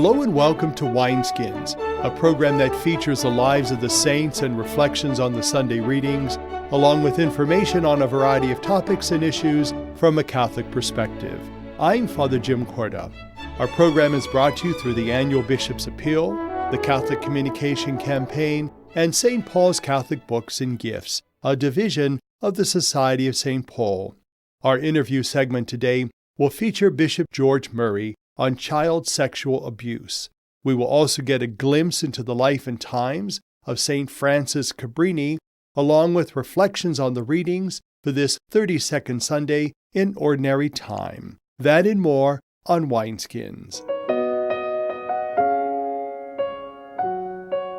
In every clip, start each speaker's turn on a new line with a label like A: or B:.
A: Hello and welcome to Wineskins, a program that features the lives of the saints and reflections on the Sunday readings, along with information on a variety of topics and issues from a Catholic perspective. I'm Father Jim Korda. Our program is brought to you through the annual Bishop's Appeal, the Catholic Communication Campaign, and St. Paul's Catholic Books and Gifts, a division of the Society of St. Paul. Our interview segment today will feature Bishop George Murry on child sexual abuse. We will also get a glimpse into the life and times of St. Francis Cabrini, along with reflections on the readings for this 32nd Sunday in Ordinary Time. That and more on Wineskins.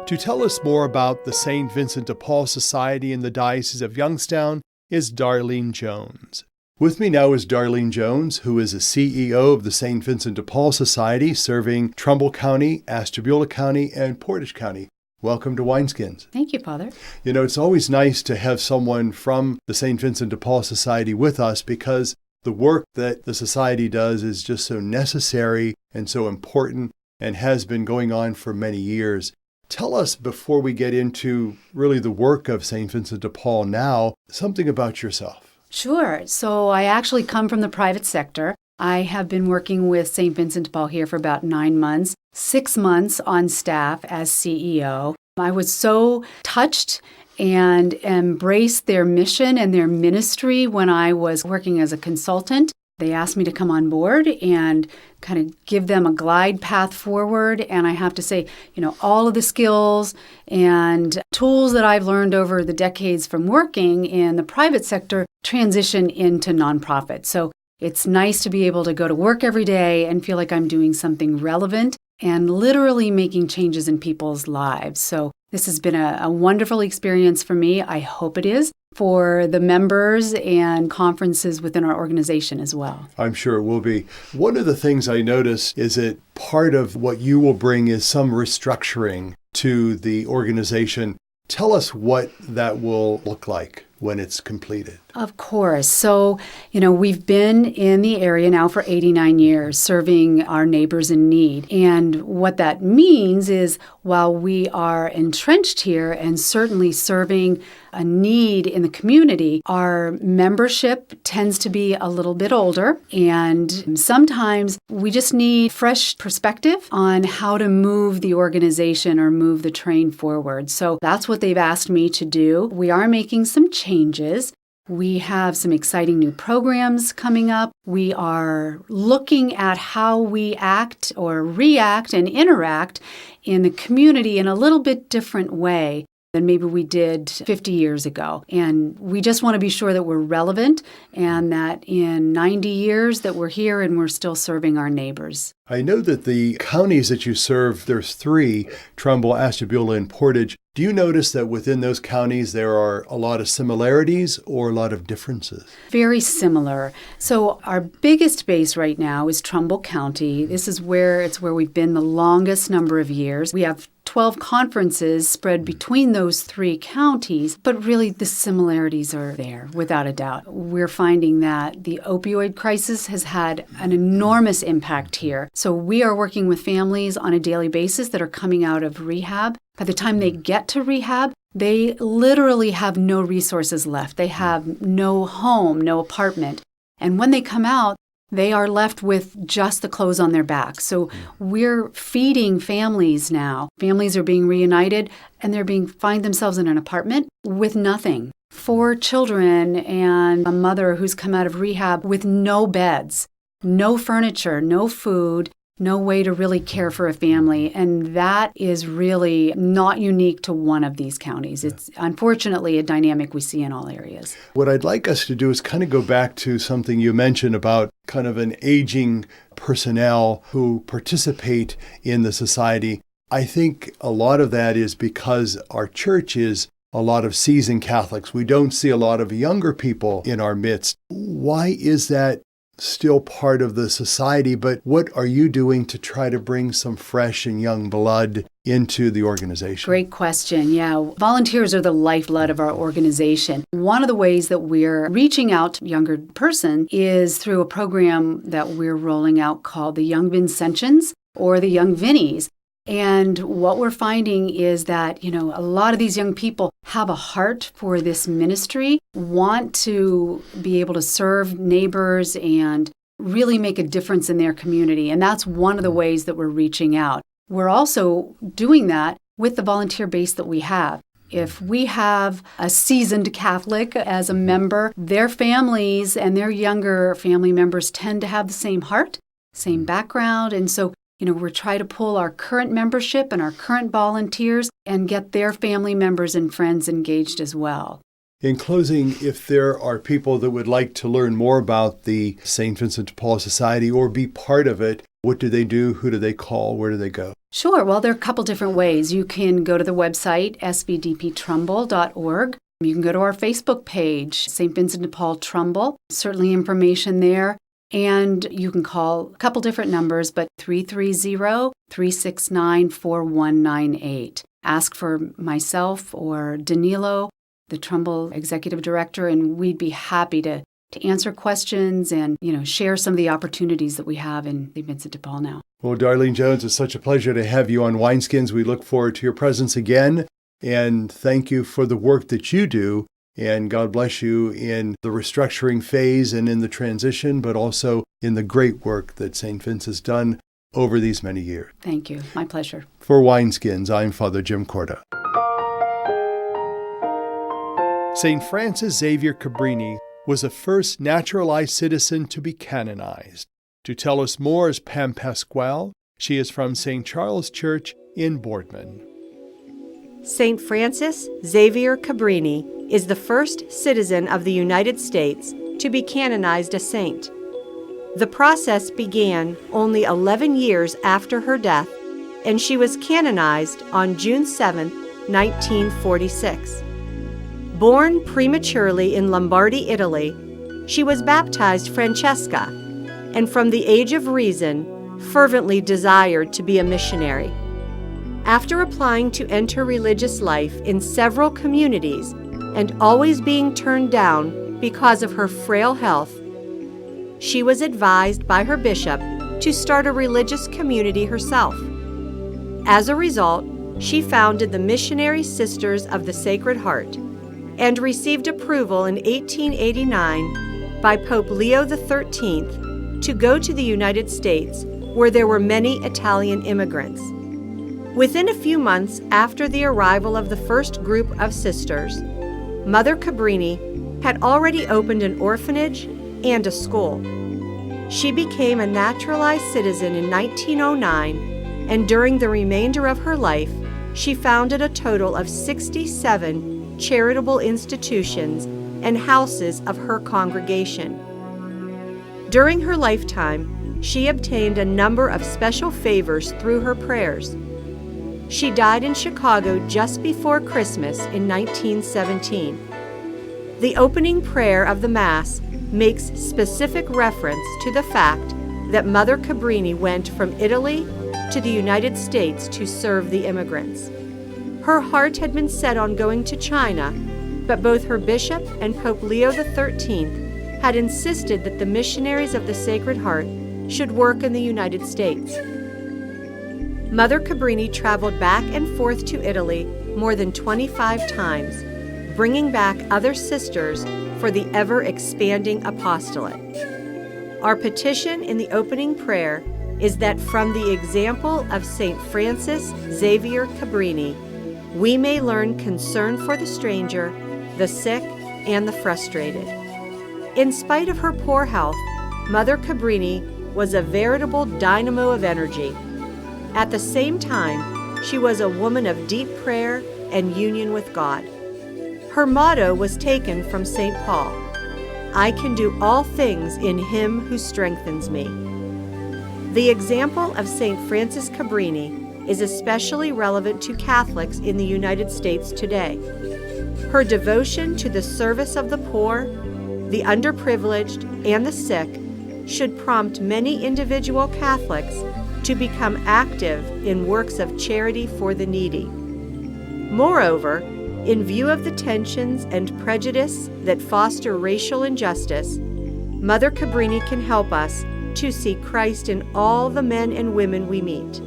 A: To tell us more about the St. Vincent de Paul Society in the Diocese of Youngstown is Darlene Jones. With me now is Darlene Jones, who is a CEO of the St. Vincent de Paul Society, serving Trumbull County, Ashtabula County, and Portage County. Welcome to Wineskins.
B: Thank you, Father.
A: You know, it's always nice to have someone from the St. Vincent de Paul Society with us because the work that the Society does is just so necessary and so important and has been going on for many years. Tell us, before we get into really the work of St. Vincent de Paul now, something about yourself.
B: Sure. So I actually come from the private sector. I have been working with St. Vincent de Paul here for about 9 months, 6 months on staff as CEO. I was so touched and embraced their mission and their ministry when I was working as a consultant. They asked me to come on board and kind of give them a glide path forward. And I have to say, all of the skills and tools that I've learned over the decades from working in the private sector transition into nonprofit. So it's nice to be able to go to work every day and feel like I'm doing something relevant and literally making changes in people's lives. So this has been a wonderful experience for me. I hope it is for the members and conferences within our organization as well.
A: I'm sure it will be. One of the things I notice is that part of what you will bring is some restructuring to the organization. Tell us what that will look like when it's completed.
B: Of course. So, we've been in the area now for 89 years, serving our neighbors in need. And what that means is while we are entrenched here and certainly serving a need in the community, our membership tends to be a little bit older. And sometimes we just need fresh perspective on how to move the organization or move the train forward. So that's what they've asked me to do. We are making some changes. We have some exciting new programs coming up. We are looking at how we act or react and interact in the community in a little bit different way than maybe we did 50 years ago. And we just want to be sure that we're relevant and that in 90 years that we're here and we're still serving our neighbors.
A: I know that the counties that you serve, there's 3, Trumbull, Ashtabula, and Portage. Do you notice that within those counties there are a lot of similarities or a lot of differences?
B: Very similar. So our biggest base right now is Trumbull County. This is where we've been the longest number of years. We have 12 conferences spread between those 3 counties, but really the similarities are there, without a doubt. We're finding that the opioid crisis has had an enormous impact here. So we are working with families on a daily basis that are coming out of rehab. By the time they get to rehab, they literally have no resources left. They have no home, no apartment. And when they come out, they are left with just the clothes on their back. So we're feeding families now. Families are being reunited and find themselves in an apartment with nothing. 4 children and a mother who's come out of rehab with no beds, no furniture, no food, no way to really care for a family. And that is really not unique to one of these counties. It's unfortunately a dynamic we see in all areas.
A: What I'd like us to do is kind of go back to something you mentioned about kind of an aging personnel who participate in the society. I think a lot of that is because our church is a lot of seasoned Catholics. We don't see a lot of younger people in our midst. Why is that still part of the society, but what are you doing to try to bring some fresh and young blood into the organization?
B: Great question. Yeah. Volunteers are the lifeblood of our organization. One of the ways that we're reaching out to younger person is through a program that we're rolling out called the Young Vincentians. or the young Vinnies. And what we're finding is that, a lot of these young people have a heart for this ministry, want to be able to serve neighbors and really make a difference in their community. And that's one of the ways that we're reaching out. We're also doing that with the volunteer base that we have. If we have a seasoned Catholic as a member, their families and their younger family members tend to have the same heart, same background. And so, we're trying to pull our current membership and our current volunteers and get their family members and friends engaged as well.
A: In closing, if there are people that would like to learn more about the St. Vincent de Paul Society or be part of it, what do they do? Who do they call? Where do they go?
B: Sure. Well, there are a couple different ways. You can go to the website, svdptrumbull.org. You can go to our Facebook page, St. Vincent de Paul Trumbull. Certainly information there. And you can call a couple different numbers, but 330-369-4198. Ask for myself or Danilo, the Trumbull Executive Director, and we'd be happy to answer questions and, share some of the opportunities that we have in St. Vincent de Paul now.
A: Well, Darlene Jones, it's such a pleasure to have you on Wineskins. We look forward to your presence again, and thank you for the work that you do. And God bless you in the restructuring phase and in the transition, but also in the great work that St. Vince has done over these many years.
B: Thank you. My pleasure.
A: For Wineskins, I'm Father Jim Korda. St. Francis Xavier Cabrini was the first naturalized citizen to be canonized. To tell us more is Pam Pasquale. She is from St. Charles Church in Boardman.
C: St. Francis Xavier Cabrini is the first citizen of the United States to be canonized a saint. The process began only 11 years after her death, and she was canonized on June 7, 1946. Born prematurely in Lombardy, Italy, she was baptized Francesca, and from the age of reason, fervently desired to be a missionary. After applying to enter religious life in several communities and always being turned down because of her frail health, she was advised by her bishop to start a religious community herself. As a result, she founded the Missionary Sisters of the Sacred Heart and received approval in 1889 by Pope Leo XIII to go to the United States, where there were many Italian immigrants. Within a few months after the arrival of the first group of sisters, Mother Cabrini had already opened an orphanage and a school. She became a naturalized citizen in 1909, and during the remainder of her life, she founded a total of 67 charitable institutions and houses of her congregation. During her lifetime, she obtained a number of special favors through her prayers. She died in Chicago just before Christmas in 1917. The opening prayer of the Mass makes specific reference to the fact that Mother Cabrini went from Italy to the United States to serve the immigrants. Her heart had been set on going to China, but both her bishop and Pope Leo XIII had insisted that the missionaries of the Sacred Heart should work in the United States. Mother Cabrini traveled back and forth to Italy more than 25 times, bringing back other sisters for the ever-expanding apostolate. Our petition in the opening prayer is that from the example of St. Francis Xavier Cabrini, we may learn concern for the stranger, the sick, and the frustrated. In spite of her poor health, Mother Cabrini was a veritable dynamo of energy. At the same time, she was a woman of deep prayer and union with God. Her motto was taken from St. Paul, "I can do all things in Him who strengthens me." The example of St. Francis Cabrini is especially relevant to Catholics in the United States today. Her devotion to the service of the poor, the underprivileged, and the sick should prompt many individual Catholics to become active in works of charity for the needy. Moreover, in view of the tensions and prejudice that foster racial injustice, Mother Cabrini can help us to see Christ in all the men and women we meet.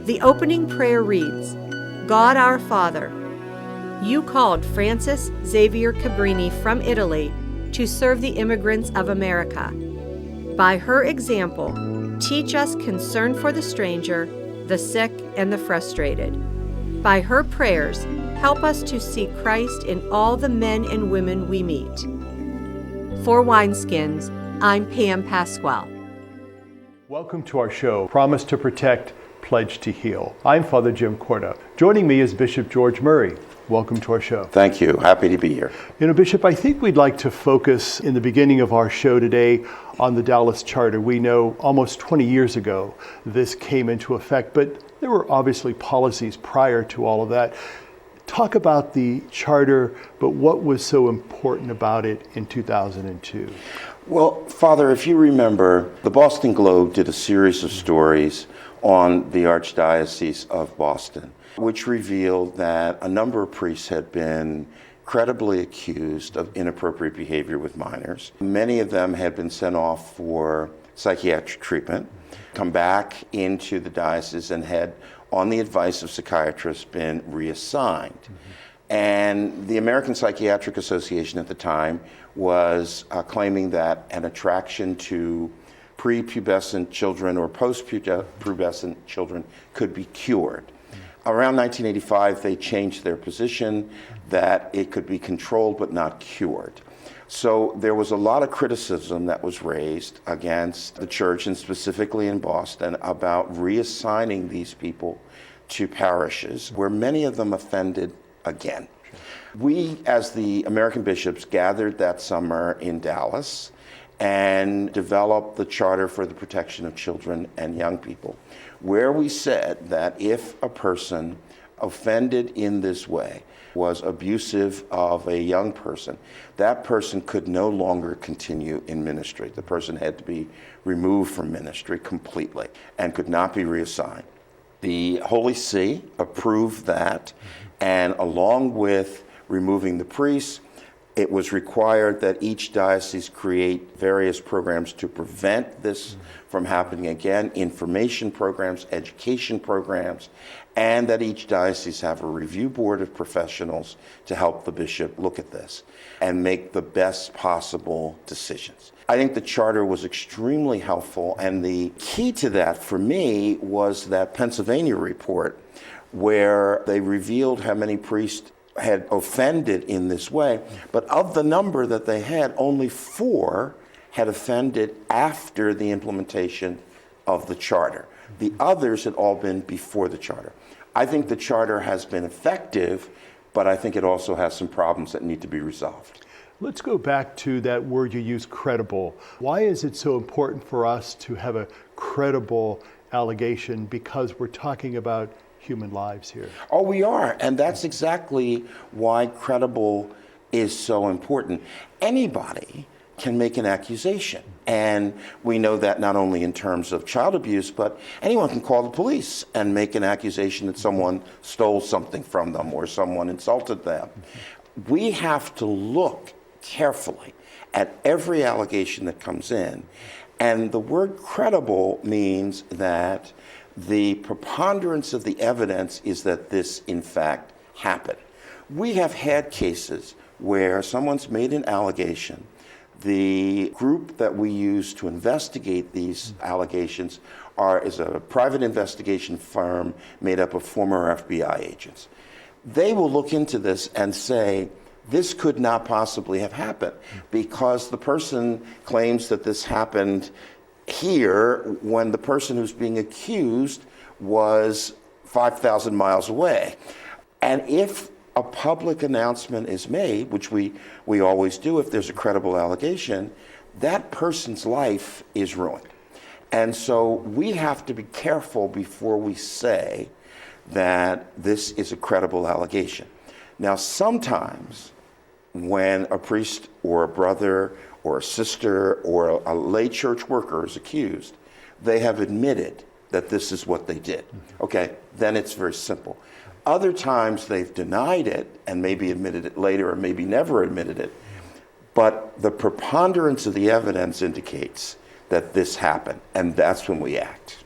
C: The opening prayer reads, God our Father, you called Frances Xavier Cabrini from Italy to serve the immigrants of America. By her example, teach us concern for the stranger, the sick, and the frustrated. By her prayers, help us to see Christ in all the men and women we meet. For Wineskins, I'm Pam Pasquale.
A: Welcome to our show, Promise to Protect, Pledge to Heal. I'm Father Jim Korda. Joining me is Bishop George Murry. Welcome to our show.
D: Thank you. Happy to be here.
A: You know, Bishop, I think we'd like to focus in the beginning of our show today on the Dallas Charter. We know almost 20 years ago this came into effect, but there were obviously policies prior to all of that. Talk about the Charter, but what was so important about it in 2002?
D: Well, Father, if you remember, the Boston Globe did a series of stories on the Archdiocese of Boston, which revealed that a number of priests had been credibly accused of inappropriate behavior with minors. Many of them had been sent off for psychiatric treatment, come back into the diocese, and had, on the advice of psychiatrists, been reassigned. And the American Psychiatric Association at the time was claiming that an attraction to prepubescent children or post-pubescent children could be cured. Around 1985, they changed their position that it could be controlled but not cured. So there was a lot of criticism that was raised against the church, and specifically in Boston, about reassigning these people to parishes where many of them offended again. We, as the American bishops, gathered that summer in Dallas and developed the Charter for the Protection of Children and Young People, where we said that if a person offended in this way, was abusive of a young person, that person could no longer continue in ministry. The person had to be removed from ministry completely and could not be reassigned. The Holy See approved that, and along with removing the priests, it was required that each diocese create various programs to prevent this from happening again, information programs, education programs, and that each diocese have a review board of professionals to help the bishop look at this and make the best possible decisions. I think the Charter was extremely helpful, and the key to that for me was that Pennsylvania report where they revealed how many priests had offended in this way, but of the number that they had, only 4 had offended after the implementation of the Charter. The others had all been before the Charter. I think the Charter has been effective, but I think it also has some problems that need to be resolved.
A: Let's go back to that word you used, credible. Why is it so important for us to have a credible allegation? Because we're talking about human lives here.
D: Oh, we are, and that's exactly why credible is so important. Anybody can make an accusation, and we know that not only in terms of child abuse, but anyone can call the police and make an accusation that someone stole something from them or someone insulted them. We have to look carefully at every allegation that comes in, and the word credible means that the preponderance of the evidence is that this, in fact, happened. We have had cases where someone's made an allegation. The group that we use to investigate these allegations is a private investigation firm made up of former FBI agents. They will look into this and say, this could not possibly have happened because the person claims that this happened here when the person who's being accused was 5,000 miles away. And if a public announcement is made, which we always do if there's a credible allegation, that person's life is ruined. And so we have to be careful before we say that this is a credible allegation. Now, sometimes when a priest or a brother or a sister or a lay church worker is accused, they have admitted that this is what they did. Okay, then it's very simple. Other times they've denied it and maybe admitted it later or maybe never admitted it, but the preponderance of the evidence indicates that this happened, and that's when we act.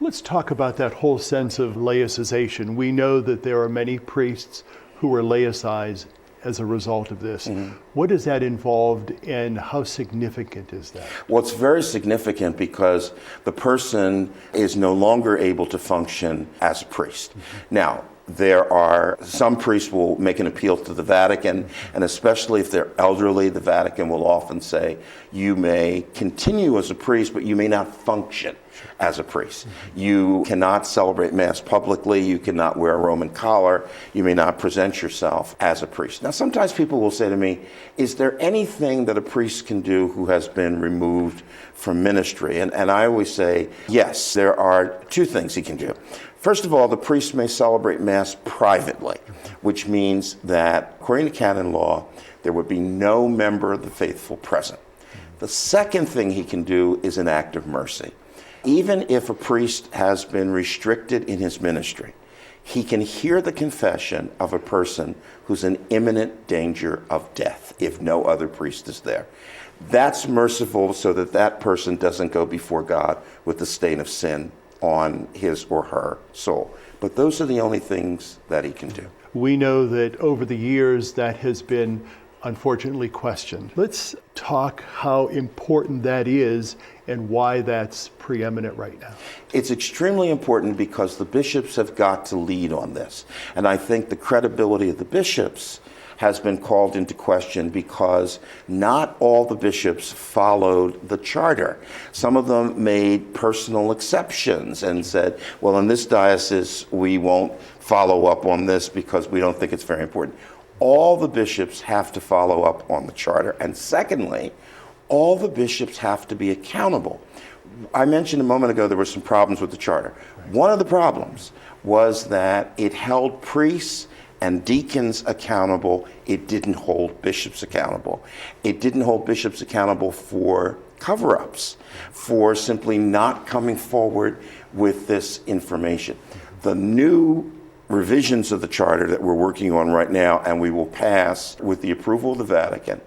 A: Let's talk about that whole sense of laicization. We know that there are many priests who were laicized as a result of this. What is that involved and how significant is that?
D: Well, it's very significant because the person is no longer able to function as a priest. Now, there are some priests will make an appeal to the Vatican, and especially if they're elderly, the Vatican will often say, you may continue as a priest, but you may not function as a priest. You cannot celebrate Mass publicly, you cannot wear a Roman collar, you may not present yourself as a priest. Now, sometimes people will say to me, is there anything that a priest can do who has been removed from ministry? And I always say, yes, there are two things he can do. First of all, the priest may celebrate Mass privately, which means that, according to canon law, there would be no member of the faithful present. The second thing he can do is an act of mercy. Even if a priest has been restricted in his ministry, he can hear the confession of a person who's in imminent danger of death if no other priest is there. That's merciful so that that person doesn't go before God with the stain of sin on his or her soul. But those are the only things that he can do.
A: We know that over the years that has been unfortunately questioned. Let's talk how important that is and why that's preeminent right now.
D: It's extremely important because the bishops have got to lead on this. And I think the credibility of the bishops has been called into question because not all the bishops followed the charter. Some of them made personal exceptions and said, well, in this diocese, we won't follow up on this because we don't think it's very important. All the bishops have to follow up on the charter. And secondly, all the bishops have to be accountable. I mentioned a moment ago there were some problems with the charter. One of the problems was that it held priests and deacons accountable. It didn't hold bishops accountable. It didn't hold bishops accountable for cover-ups, for simply not coming forward with this information. The new revisions of the charter that we're working on right now, and we will pass with the approval of the Vatican,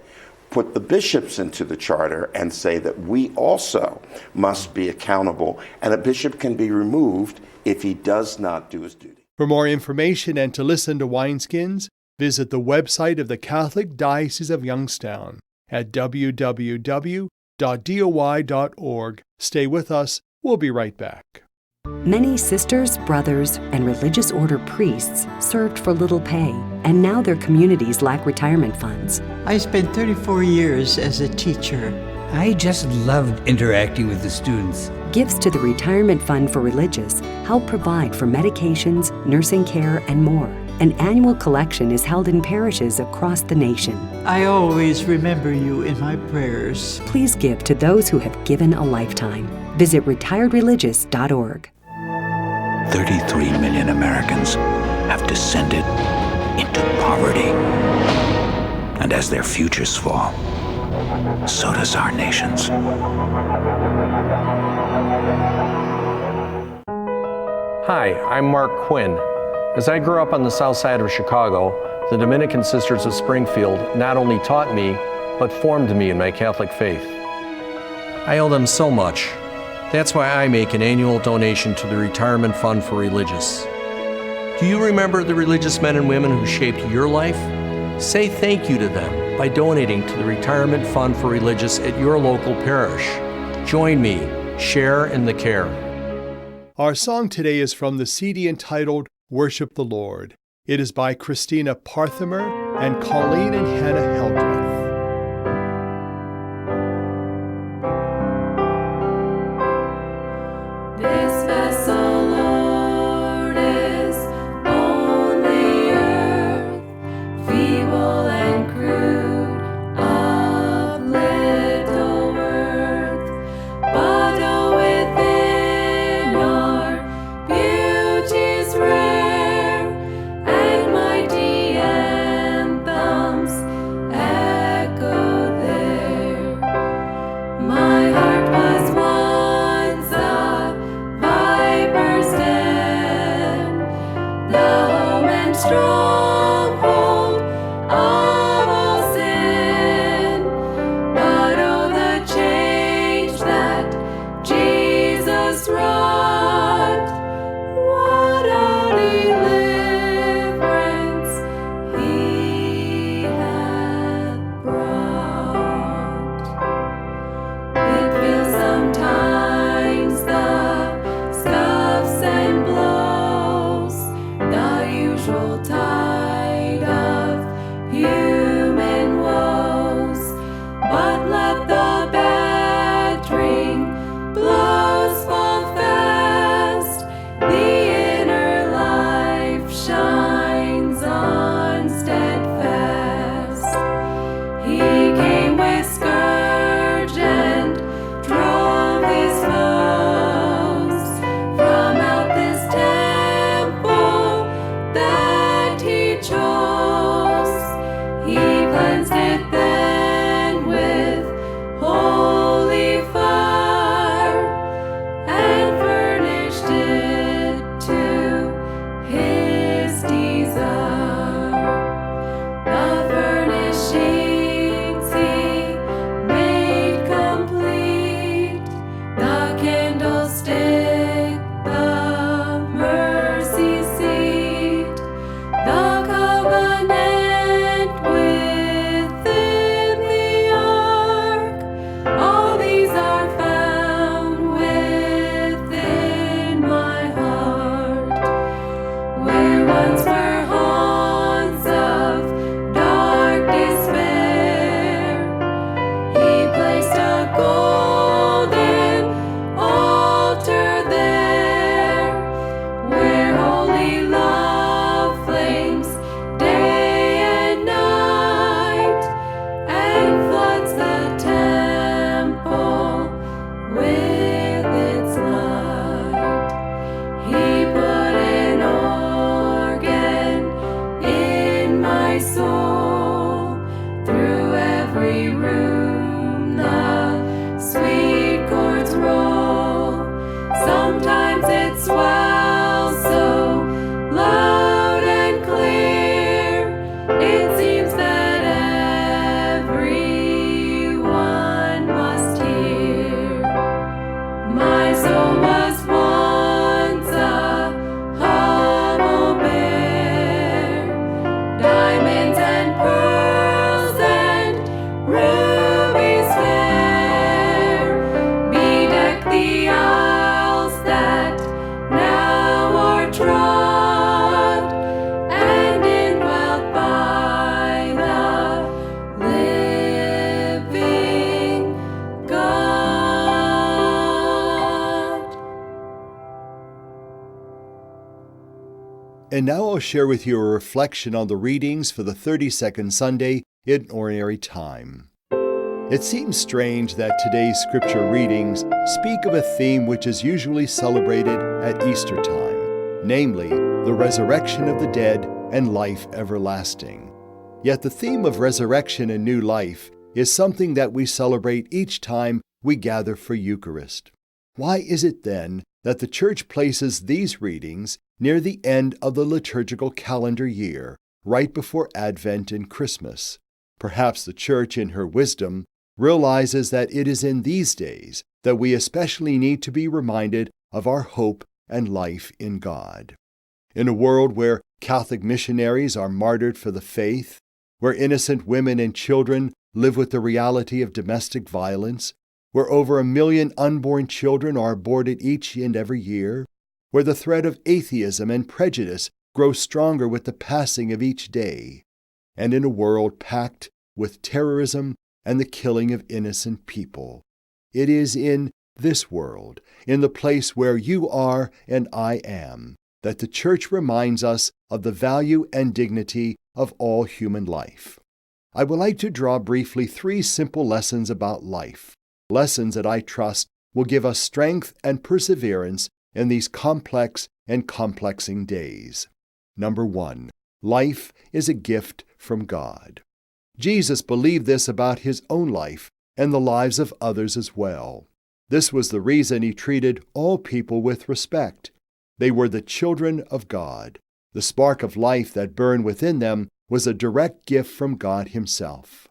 D: put the bishops into the charter and say that we also must be accountable, and a bishop can be removed if he does not do his duty.
A: For more information and to listen to Wineskins, visit the website of the Catholic Diocese of Youngstown at www.doi.org. Stay with us. We'll be right back.
E: Many sisters, brothers, and religious order priests served for little pay, and now their communities lack retirement funds.
F: I spent 34 years as a teacher.
G: I just loved interacting with the students.
E: Gifts to the Retirement Fund for Religious help provide for medications, nursing care, and more. An annual collection is held in parishes across the nation.
F: I always remember you in my prayers.
E: Please give to those who have given a lifetime. Visit retiredreligious.org.
H: 33 million Americans have descended into poverty. And as their futures fall, so does our nation's.
I: Hi, I'm Mark Quinn. As I grew up on the south side of Chicago, the Dominican Sisters of Springfield not only taught me, but formed me in my Catholic faith. I owe them so much. That's why I make an annual donation to the Retirement Fund for Religious. Do you remember the religious men and women who shaped your life? Say thank you to them by donating to the Retirement Fund for Religious at your local parish. Join me. Share in the care.
A: Our song today is from the CD entitled Worship the Lord. It is by Christina Parthemer and Colleen and Hannah Heldreth.
J: This vessel, Lord, is only earth, feeble and crude, of little worth, but oh, within our beauties rare and mighty anthems echo there. My heart was once a viper's den, the home and stronghold of all sin. But oh, the change that unusual tide of human woes, but let the battering blows fall fast. The inner life shines on steadfast. He came with scourge and drove his foes from out this temple that he chose. He cleansed it then with holy fire and furnished it to his desire. The furnishings he made complete, the candlestick, the mercy seat, the covenant within the ark. All these are found within my heart, where once were haunts of dark despair. He placed a golden altar there, where holy love flames day and night, and floods the temple with its light. He put an organ in my soul, through every room the sweet chords roll. Sometimes it swells so loud and clear, it seems that everyone must hear. My soul was once a humble bear, diamonds and pearls and rubies fair bedeck the aisles that now are trod, and indwelt by the living God.
A: And now I'll share with you a reflection on the readings for the 32nd Sunday in Ordinary Time. It seems strange that today's scripture readings speak of a theme which is usually celebrated at Easter time, namely, the resurrection of the dead and life everlasting. Yet the theme of resurrection and new life is something that we celebrate each time we gather for Eucharist. Why is it then that the Church places these readings near the end of the liturgical calendar year, right before Advent and Christmas? Perhaps the Church, in her wisdom, realizes that it is in these days that we especially need to be reminded of our hope and life in God. In a world where Catholic missionaries are martyred for the faith, where innocent women and children live with the reality of domestic violence, where over 1 million unborn children are aborted each and every year, where the threat of atheism and prejudice grows stronger with the passing of each day, and in a world packed with terrorism and the killing of innocent people. It is in this world, in the place where you are and I am, that the Church reminds us of the value and dignity of all human life. I would like to draw briefly 3 simple lessons about life, lessons that I trust will give us strength and perseverance in these complex and complexing days. Number 1, life is a gift from God. Jesus believed this about his own life and the lives of others as well. This was the reason he treated all people with respect. They were the children of God. The spark of life that burned within them was a direct gift from God himself.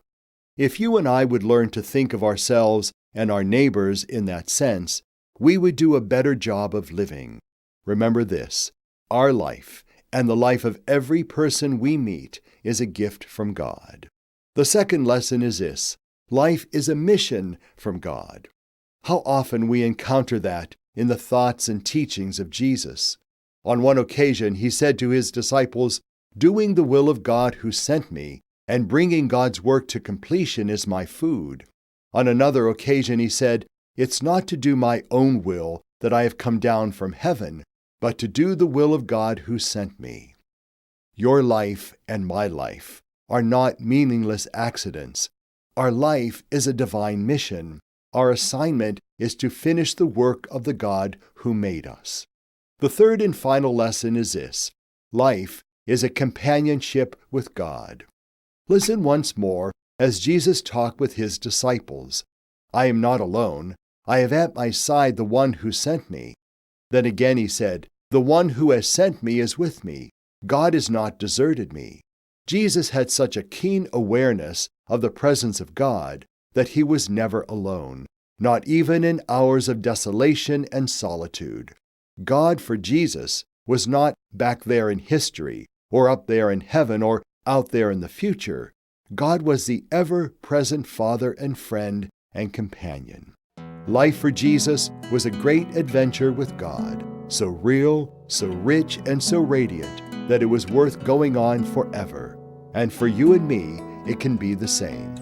A: If you and I would learn to think of ourselves and our neighbors in that sense, we would do a better job of living. Remember this, our life and the life of every person we meet is a gift from God. The second lesson is this, life is a mission from God. How often we encounter that in the thoughts and teachings of Jesus. On one occasion, he said to his disciples, "Doing the will of God who sent me, and bringing God's work to completion is my food." On another occasion, he said, "It's not to do my own will that I have come down from heaven, but to do the will of God who sent me." Your life and my life are not meaningless accidents. Our life is a divine mission. Our assignment is to finish the work of the God who made us. The third and final lesson is this: life is a companionship with God. Listen once more as Jesus talked with his disciples. "I am not alone. I have at my side the one who sent me." Then again he said, "The one who has sent me is with me. God has not deserted me." Jesus had such a keen awareness of the presence of God that he was never alone, not even in hours of desolation and solitude. God for Jesus was not back there in history, or up there in heaven, or out there in the future. God was the ever-present Father and friend and companion. Life for Jesus was a great adventure with God, so real, so rich, and so radiant that it was worth going on forever. And for you and me, it can be the same.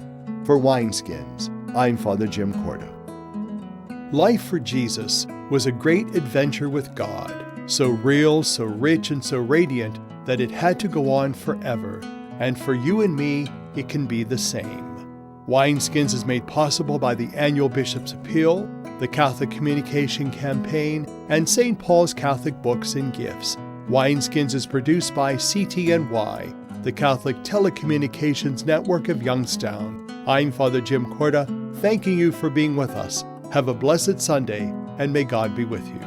A: For Wineskins, I'm Father Jim Korda. Life for Jesus was a great adventure with God, so real, so rich, and so radiant that it had to go on forever. And for you and me, it can be the same. Wineskins is made possible by the annual Bishop's Appeal, the Catholic Communication Campaign, and St. Paul's Catholic Books and Gifts. Wineskins is produced by CTNY, the Catholic Telecommunications Network of Youngstown. I'm Father Jim Korda, thanking you for being with us. Have a blessed Sunday, and may God be with you.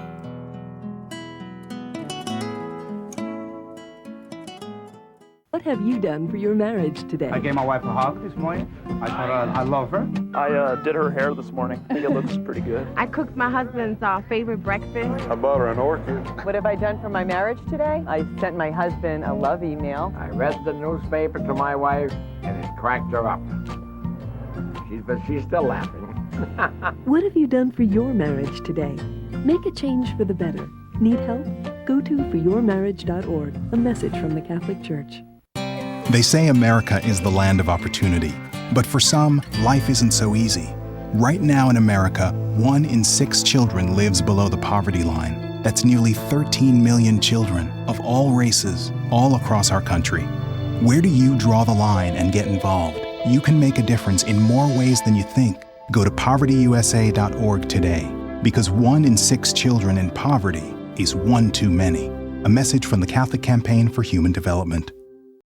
K: What have you done for your marriage today?
L: I gave my wife a hug this morning. I told her I love her.
M: I did her hair this morning. I think it looks pretty good.
N: I cooked my husband's favorite breakfast.
O: I bought her an orchid.
P: What have I done for my marriage today? I sent my husband a love email.
Q: I read the newspaper to my wife, and it cracked her up. But she's still laughing.
K: What have you done for your marriage today? Make a change for the better. Need help? Go to foryourmarriage.org, a message from the Catholic Church.
R: They say America is the land of opportunity, but for some, life isn't so easy. Right now in America, 1 in 6 children lives below the poverty line. That's nearly 13 million children of all races, all across our country. Where do you draw the line and get involved? You can make a difference in more ways than you think. Go to povertyusa.org today, because 1 in 6 children in poverty is one too many. A message from the Catholic Campaign for Human Development.